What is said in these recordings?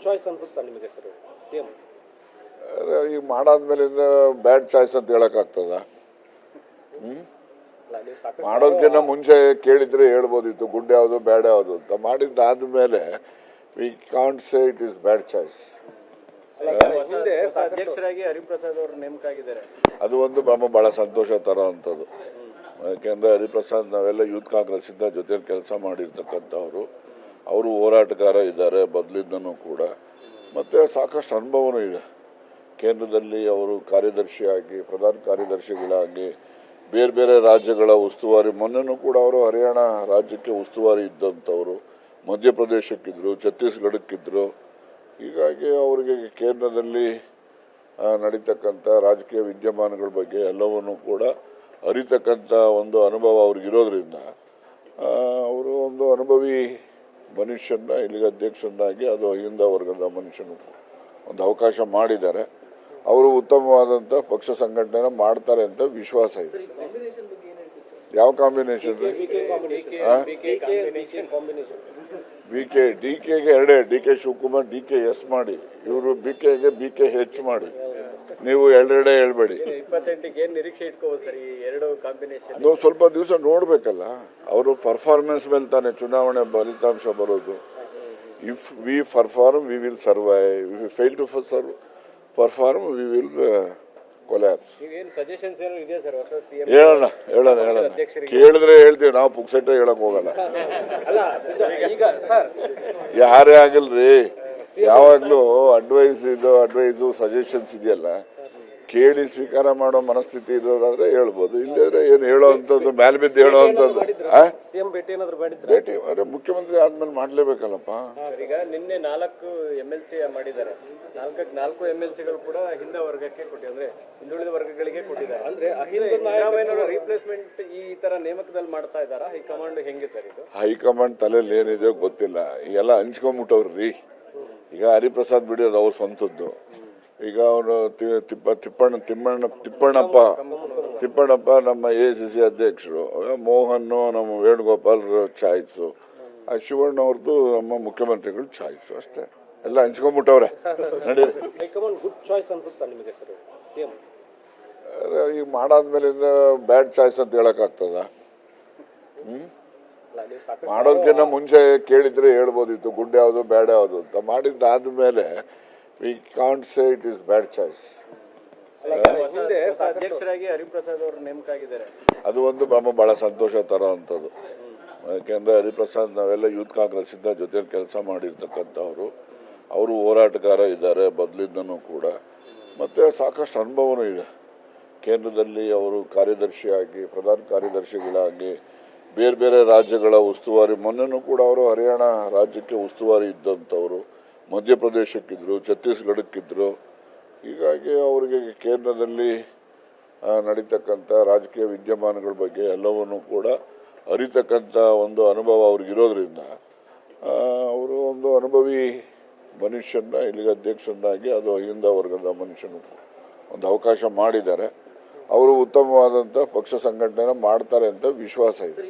Choice ಅನ್ಸುತ್ತಾ ನಿಮಗೆ sir CM? ಈಗ ಮಾಡಾದ್ಮೇಲೆ ಬ್ಯಾಡ್ ಚಾಯ್ಸ್ ಅಂತ ಹೇಳಕ್ಕಾಗ್ತದ? ಮಾಡೋದಕ್ಕಿಂತ ಮುಂಚೆ ಕೇಳಿದ್ರೆ ಹೇಳ್ಬೋದಿತ್ತು ಗುಡ್ ಯಾವುದು ಬ್ಯಾಡ್ ಯಾವುದು ಅಂತ. ಮಾಡಿದ್ದಾದ್ಮೇಲೆ we can't say it is bad choice. ಅಧ್ಯಕ್ಷರಾಗಿ ಹರಿಪ್ರಸಾದ್ ಅವರು ನೇಮಕ ಆಗಿದ್ದಾರೆ. ಅದು ಒಂದು ಬಹಳ ಸಂತೋಷ ತರೋವಂಥದ್ದು. ಯಾಕೆಂದರೆ ಹರಿಪ್ರಸಾದ್ ನಾವೆಲ್ಲ ಯೂತ್ ಕಾಂಗ್ರೆಸ್ ಇಂದ ಜೊತೆಲಿ ಕೆಲಸ ಮಾಡಿರ್ತಕ್ಕಂಥವ್ರು. ಅವರು ಹೋರಾಟಗಾರ ಇದ್ದಾರೆ ಮೊದಲಿಂದನೂ ಕೂಡ, ಮತ್ತು ಸಾಕಷ್ಟು ಅನುಭವನೂ ಇದೆ. ಕೇಂದ್ರದಲ್ಲಿ ಅವರು ಕಾರ್ಯದರ್ಶಿಯಾಗಿ, ಪ್ರಧಾನ ಕಾರ್ಯದರ್ಶಿಗಳಾಗಿ ಬೇರೆ ಬೇರೆ ರಾಜ್ಯಗಳ ಉಸ್ತುವಾರಿ, ಮೊನ್ನೆನೂ ಕೂಡ ಅವರು ಹರಿಯಾಣ ರಾಜ್ಯಕ್ಕೆ ಉಸ್ತುವಾರಿ ಇದ್ದಂಥವರು, ಮಧ್ಯಪ್ರದೇಶಕ್ಕಿದ್ರು, ಛತ್ತೀಸ್ಗಢಕ್ಕಿದ್ರು. ಹೀಗಾಗಿ ಅವರಿಗೆ ಕೇಂದ್ರದಲ್ಲಿ ನಡೀತಕ್ಕಂಥ ರಾಜಕೀಯ ವಿದ್ಯಮಾನಗಳ ಬಗ್ಗೆ ಎಲ್ಲವನ್ನೂ ಕೂಡ ಅರಿತಕ್ಕಂಥ ಒಂದು ಅನುಭವ ಅವ್ರಿಗಿರೋದ್ರಿಂದ ಅವರು ಒಂದು ಅನುಭವಿ ಮನುಷ್ಯನ ಇಲ್ಲಿಗೆ ಅಧ್ಯಕ್ಷನಾಗಿ, ಅದು ಅಹಿಂದ ವರ್ಗದ ಮನುಷ್ಯನು ಒಂದು ಅವಕಾಶ ಮಾಡಿದ್ದಾರೆ. ಅವರು ಉತ್ತಮವಾದಂಥ ಪಕ್ಷ ಸಂಘಟನೆ ಮಾಡ್ತಾರೆ ಅಂತ ವಿಶ್ವಾಸ ಇದೆ. ಯಾವ ಕಾಂಬಿನೇಷನ್ ರೀ? ಡಿ ಕೆಗೆ ಎರಡೇ, D K Shivakumar D K S ಮಾಡಿ, ಇವರು ಬಿ ಕೆಗೆ ಬಿ ಕೆ ಹೆಚ್ ಮಾಡಿ. ನೀವು ಎರಡೆರಡೇ ಹೇಳ್ಬೇಡಿ. ನಾವು ಸ್ವಲ್ಪ ದಿವಸ ನೋಡ್ಬೇಕಲ್ಲ, ಅವರು ಪರ್ಫಾರ್ಮೆನ್ಸ್ ಮೇಲೆ ತಾನೇ ಚುನಾವಣೆ ಫಲಿತಾಂಶ ಬರೋದು. If we perform we will survive, if we fail to perform we will collapse. ಹೇಳೋಣ ಕೇಳಿದ್ರೆ ಹೇಳ್ತೀವಿ, ನಾವು ಪುಕ್ಸಟ್ಟೆ ಹೇಳಕ್ ಹೋಗಲ್ಲ. ಯಾರೇ ಆಗಿಲ್ರಿ, ಯಾವಾಗ್ಲೂ ಅಡ್ವೈಸು ಸಜೆಷನ್ಸ್ ಇದೆಯಲ್ಲ, ಕೇಳಿ ಸ್ವೀಕಾರ ಮಾಡೋ ಮನಸ್ಥಿತಿ ಇರೋರಾದ್ರೆ ಹೇಳ್ಬೋದು. ಇಲ್ಲದ್ರೆ ಏನು ಹೇಳೋ ಅಂಥದ್ದು ಮ್ಯಾಲ್ ಬಿದ್ದು ಹೇಳೋ ಅಂಥದ್ದು. ಭೇಟಿ ಮುಖ್ಯಮಂತ್ರಿ ಆದ್ಮೇಲೆ ಮಾಡ್ಲೇಬೇಕಲ್ಲಪ್ಪ. ಈಗ ನಿನ್ನೆ 4 MLC ಮಾಡಿದ್ದಾರೆ. 4 MLCಗಳು ಕೂಡ ಹಿಂದ ವರ್ಗಕ್ಕೆ ಕೊಟ್ಟಿದ್ದಾರೆ, ಹಿಂದುಳಿದ ವರ್ಗಗಳಿಗೆ ಕೊಟ್ಟಿದ್ದಾರೆ. ಅಂದ್ರೆ ಸಿದ್ದರಾಮಯ್ಯ ರಿಪ್ಲೇಸ್ಮೆಂಟ್ ಈ ತರ ನೇಮಕದಲ್ಲಿ ಮಾಡ್ತಾ ಇದ್ದಾರಾ? ಹೈಕಮಾಂಡ್ ಹೆಂಗೆ ಸರ್ ಇದು? ಹೈಕಮಾಂಡ್ ತಲೆಯಲ್ಲಿ ಏನಿದೆ ಗೊತ್ತಿಲ್ಲ, ಎಲ್ಲ ಹಂಚ್ಕೊಂಡ್ಬಿಟ್ಟವ್ರಿ. ಈಗ ಹರಿಪ್ರಸಾದ್ ಬಿಡೋದು ಅವ್ರ ಸ್ವಂತದ್ದು. ಈಗ ಅವನು ತಿಪ್ಪಣ್ಣಪ್ಪ ನಮ್ಮ ACC ಅಧ್ಯಕ್ಷರು, ಮೋಹನ್ ನಮ್ಮ ವೇಣುಗೋಪಾಲ್ ಚಾಯ್ಸು, ಶಿವಣ್ಣ ಅವ್ರದ್ದು ನಮ್ಮ ಮುಖ್ಯಮಂತ್ರಿಗಳು ಚಾಯ್ಸು, ಅಷ್ಟೇ. ಎಲ್ಲ ಹಂಚ್ಕೊಂಡ್ಬಿಟ್ಟವ್ರೆ. ನಡಿ. ಹೈಕಮಾಂಡ್ ಗುಡ್ ಚಾಯ್ಸ್ ಅನ್ಸುತ್ತಾ ನಿಮಗೆ ಸರ್ ಸಿಎಂ? ಈಗ ಮಾಡಾದ್ಮೇಲೆ ಬ್ಯಾಡ್ ಚಾಯ್ಸ್ ಅಂತ ಹೇಳಕ್ಕಾಗ್ತದ? ಮಾಡೋದಕ್ಕಿಂತ ಮುಂಚೆ ಕೇಳಿದ್ರೆ ಹೇಳ್ಬೋದಿತ್ತು ಗುಡ್ ಯಾವುದು ಬ್ಯಾಡ್ ಯಾವುದು ಅಂತ. ಮಾಡಿದ್ದಾದ್ಮೇಲೆ we can't say it is bad choice. ಅಧ್ಯಕ್ಷರಾಗಿ ಹರಿಪ್ರಸಾದ್ ಅವರು ನೇಮಕ ಆಗಿದ್ದಾರೆ. ಅದು ಒಂದು ಬಹಳ ಸಂತೋಷ ತರೋವಂಥದ್ದು. ಯಾಕೆಂದರೆ ಹರಿಪ್ರಸಾದ್ ನಾವೆಲ್ಲ ಯೂತ್ ಕಾಂಗ್ರೆಸ್ ಇಂದ ಜೊತೆಲಿ ಕೆಲಸ ಮಾಡಿರ್ತಕ್ಕಂಥವ್ರು. ಅವರು ಹೋರಾಟಗಾರ ಇದ್ದಾರೆ ಮೊದಲಿಂದನೂ ಕೂಡ, ಮತ್ತು ಸಾಕಷ್ಟು ಅನುಭವನೂ ಇದೆ. ಕೇಂದ್ರದಲ್ಲಿ ಅವರು ಕಾರ್ಯದರ್ಶಿಯಾಗಿ, ಪ್ರಧಾನ ಕಾರ್ಯದರ್ಶಿಗಳಾಗಿ ಬೇರೆ ಬೇರೆ ರಾಜ್ಯಗಳ ಉಸ್ತುವಾರಿ, ಮೊನ್ನೆನೂ ಕೂಡ ಅವರು ಹರಿಯಾಣ ರಾಜ್ಯಕ್ಕೆ ಉಸ್ತುವಾರಿ ಇದ್ದಂಥವರು, ಮಧ್ಯಪ್ರದೇಶಕ್ಕಿದ್ರು, ಛತ್ತೀಸ್ಗಢಕ್ಕಿದ್ರು. ಹೀಗಾಗಿ ಅವರಿಗೆ ಕೇಂದ್ರದಲ್ಲಿ ನಡೀತಕ್ಕಂಥ ರಾಜಕೀಯ ವಿದ್ಯಮಾನಗಳ ಬಗ್ಗೆ ಎಲ್ಲವನ್ನೂ ಕೂಡ ಅರಿತಕ್ಕಂಥ ಒಂದು ಅನುಭವ ಅವ್ರಿಗಿರೋದ್ರಿಂದ ಅವರು ಒಂದು ಅನುಭವಿ ಮನುಷ್ಯನ ಇಲ್ಲಿಗೆ ಅಧ್ಯಕ್ಷನಾಗಿ, ಅದು ಅಹಿಂದ ವರ್ಗದ ಮನುಷ್ಯನು ಒಂದು ಅವಕಾಶ ಮಾಡಿದ್ದಾರೆ. ಅವರು ಉತ್ತಮವಾದಂಥ ಪಕ್ಷ ಸಂಘಟನೆ ಮಾಡ್ತಾರೆ ಅಂತ ವಿಶ್ವಾಸ ಇದೆ.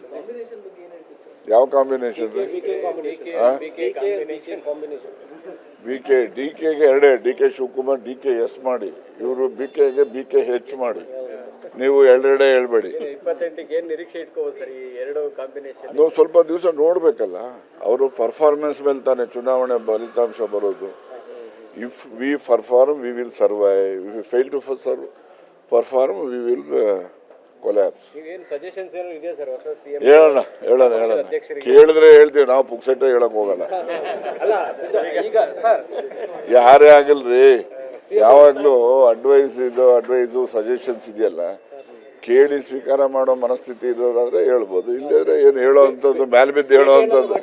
ಯಾವ ಕಾಂಬಿನೇಷನ್ ರೀ? ಡಿ ಕೆಗೆ ಎರಡೇ, D K Shivakumar D K S ಮಾಡಿ, ಇವರು ಬಿ ಕೆಗೆ ಬಿ ಕೆ ಹೆಚ್ ಮಾಡಿ. ನೀವು ಎರಡೆರಡೇ ಹೇಳ್ಬೇಡಿ. ನಾವು ಸ್ವಲ್ಪ ದಿವಸ ನೋಡ್ಬೇಕಲ್ಲ, ಅವರು ಪರ್ಫಾರ್ಮೆನ್ಸ್ ಮೇಲೆ ತಾನೇ ಚುನಾವಣೆ ಫಲಿತಾಂಶ ಬರೋದು. If we perform we will survive, if we fail to perform we will collapse. ಹೇಳೋಣ ಕೇಳಿದ್ರೆ ಹೇಳ್ತೀವಿ, ನಾವು ಪುಕ್ಸಟ್ಟೆ ಹೇಳಕ್ ಹೋಗಲ್ಲ. ಯಾರೇ ಆಗಿಲ್ರಿ, ಯಾವಾಗ್ಲೂ ಅಡ್ವೈಸು ಸಜೆಷನ್ಸ್ ಇದೆಯಲ್ಲ, ಕೇಳಿ ಸ್ವೀಕಾರ ಮಾಡೋ ಮನಸ್ಥಿತಿ ಇರೋರಾದ್ರೆ ಹೇಳ್ಬೋದು. ಇಲ್ಲದ್ರೆ ಏನು ಹೇಳೋ ಅಂಥದ್ದು ಮ್ಯಾಲ್ ಬಿದ್ದು ಹೇಳೋ ಅಂಥದ್ದು.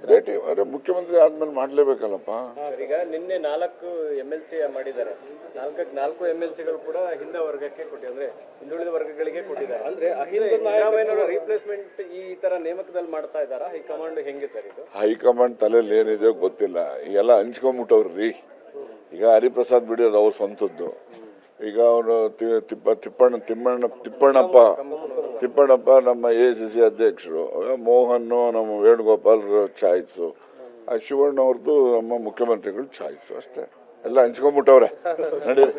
ಭೇಟಿ ಮುಖ್ಯಮಂತ್ರಿ ಆದ್ಮೇಲೆ ಮಾಡ್ಲೇಬೇಕಲ್ಲಪ್ಪ. ಈಗ ನಿನ್ನೆ 4 MLC ಮಾಡಿದ್ದಾರೆ. 4 MLCಗಳು ಕೂಡ ಹಿಂದ ವರ್ಗಕ್ಕೆ ಕೊಟ್ಟಿದ್ದಾರೆ, ಹಿಂದುಳಿದ ವರ್ಗಗಳಿಗೆ ಕೊಟ್ಟಿದ್ದಾರೆ. ಅಂದ್ರೆ ಸಿದ್ದರಾಮಯ್ಯ ರಿಪ್ಲೇಸ್ಮೆಂಟ್ ಈ ತರ ನೇಮಕದಲ್ಲಿ ಮಾಡ್ತಾ ಇದ್ದಾರಾ? ಹೈಕಮಾಂಡ್ ಹೆಂಗೆ ಸರ್ ಇದು? ಹೈಕಮಾಂಡ್ ತಲೆಯಲ್ಲಿ ಏನಿದೆ ಗೊತ್ತಿಲ್ಲ, ಎಲ್ಲ ಹಂಚ್ಕೊಂಡ್ಬಿಟ್ಟವ್ರಿ. ಈಗ ಹರಿಪ್ರಸಾದ್ ಬಿಡೋದು ಅವ್ರ ಸ್ವಂತದ್ದು. ಈಗ ಅವನು ತಿಪ್ಪಣ್ಣಪ್ಪ ನಮ್ಮ ACC ಅಧ್ಯಕ್ಷರು, ಮೋಹನ್ ನಮ್ಮ ವೇಣುಗೋಪಾಲ್ ಚಾಯ್ಸು, ಆ ಶಿವಣ್ಣ ಅವ್ರದ್ದು ನಮ್ಮ ಮುಖ್ಯಮಂತ್ರಿಗಳು ಚಾಯ್ಸು ಅಷ್ಟೇ. ಎಲ್ಲ ಹಂಚ್ಕೊಂಡ್ಬಿಟ್ಟವ್ರೆ ನಡೀರಿ.